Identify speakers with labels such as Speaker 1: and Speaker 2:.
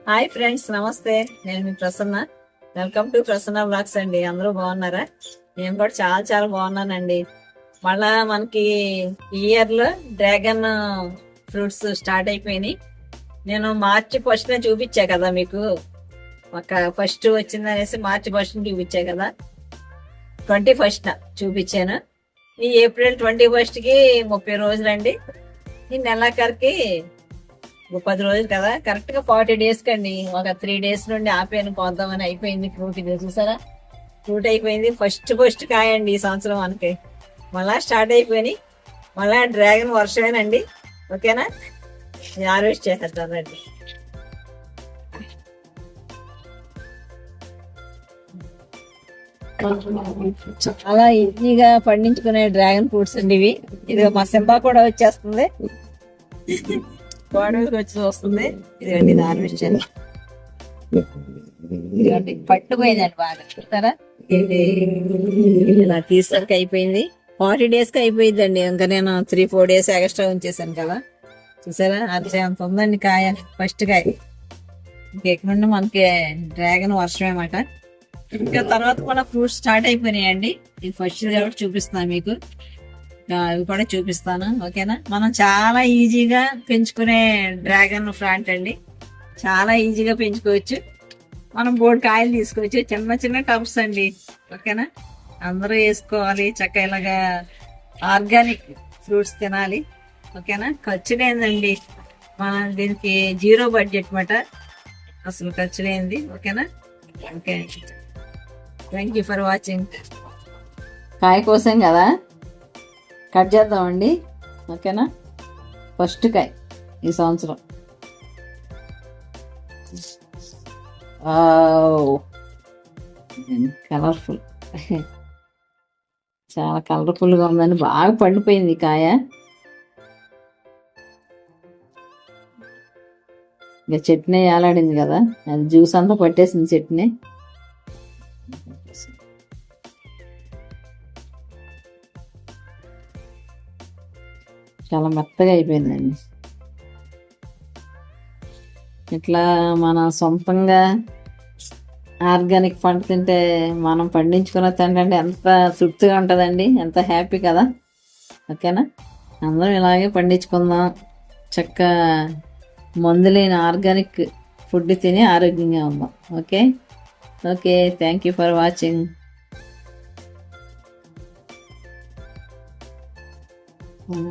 Speaker 1: Hi friends, నమస్తే. నేను మీ Prasanna. Welcome to Prasanna blogs అండి. అందరూ బాగున్నారా? నేను కూడా చాలా చాలా బాగున్నానండి. మళ్ళా మనకి ఈ ఇయర్ లో డ్రాగన్ ఫ్రూట్స్ స్టార్ట్ అయిపోయినాయి. నేను మార్చి ఫస్ట్ చూపించా కదా మీకు. ఒక ఫస్ట్ వచ్చిందనేసి మార్చి ఫస్ట్ చూపించా కదా, 21st చూపించాను. ఈ ఏప్రిల్ 21st కి 30 రోజులండి. ఈ నెలాఖరికి 10 రోజులు కదా, కరెక్ట్ గా 40 days కండి. ఒక 3 days నుండి ఆపేను పోద్దామని. అయిపోయింది ఫ్రూట్. ఇది చూసారా, ఫ్రూట్ అయిపోయింది. ఫస్ట్ కాయండి ఈ సంవత్సరం మనకి. మళ్ళా స్టార్ట్ అయిపోయినాయి. మళ్ళా డ్రాగన్ వర్షమేనండి. ఓకేనా, నేను హార్వెస్ట్ చేసేస్తాను రండి. చాలా ఈజీగా పండించుకునే డ్రాగన్ ఫ్రూట్స్ అండి ఇవి. ఇది మా సింబా కూడా వచ్చేస్తుంది, గోడకి వచ్చి వస్తుంది. ఇదిగండి, ఇది హార్వెస్ట్ చేయాలి. ఇదిగండి పట్టుపోయిందండి బాగా. చూస్తారా, ఇలా తీసరికి అయిపోయింది. 40 days కి అయిపోయిందండి. ఇంకా నేను 3-4 days ఎక్స్ట్రా ఉంచేసాను కదా. చూసారా, అది అంత ఉందండి కాయ. ఫస్ట్ కాయ. ఇంకెక్కడ నుండి మనకి డ్రాగన్ వర్షం అన్నమాట. ఇంకా తర్వాత కూడా ఫ్రూట్స్ స్టార్ట్ అయిపోయినాయండి. ఇది ఫస్ట్ కాబట్టి చూపిస్తాను మీకు. అవి కూడా చూపిస్తాను. ఓకేనా, మనం చాలా ఈజీగా పెంచుకునే డ్రాగన్ ఫ్లాంట్ అండి. చాలా ఈజీగా పెంచుకోవచ్చు. మనం 3 కాయలు తీసుకోవచ్చు. చిన్న చిన్న టబ్స్ అండి. ఓకేనా, అందరూ వేసుకోవాలి. చక్కగా ఇలాగా ఆర్గానిక్ ఫ్రూట్స్ తినాలి. ఓకేనా, ఖర్చు లేదండి. మనం దీనికి 0 budget మాట. అసలు ఖర్చు లేనిది. ఓకేనా, okay. Thank you for watching. కాయ కోసం కదా, కట్ చేద్దామండి. ఓకేనా, ఫస్ట్ కాయ ఈ సంవత్సరం. కలర్ఫుల్, చాలా కలర్ఫుల్గా ఉందండి. బాగా పండిపోయింది కాయ. ఇంకా చట్నీ ఏలాడింది కదా, అది జ్యూస్ అంతా పట్టేసింది చట్నీ. చాలా మెత్తగా అయిపోయిందండి. ఇట్లా మన సొంతంగా ఆర్గానిక్ పంట తింటే, మనం పండించుకున్న తింటే ఎంత తృప్తిగా ఉంటుందండి, ఎంత హ్యాపీ కదా. ఓకేనా, అందరం ఇలాగే పండించుకుందాం. చక్కగా మందు లేని ఆర్గానిక్ ఫుడ్ తిని ఆరోగ్యంగా ఉందాం. Okay, thank you for watching.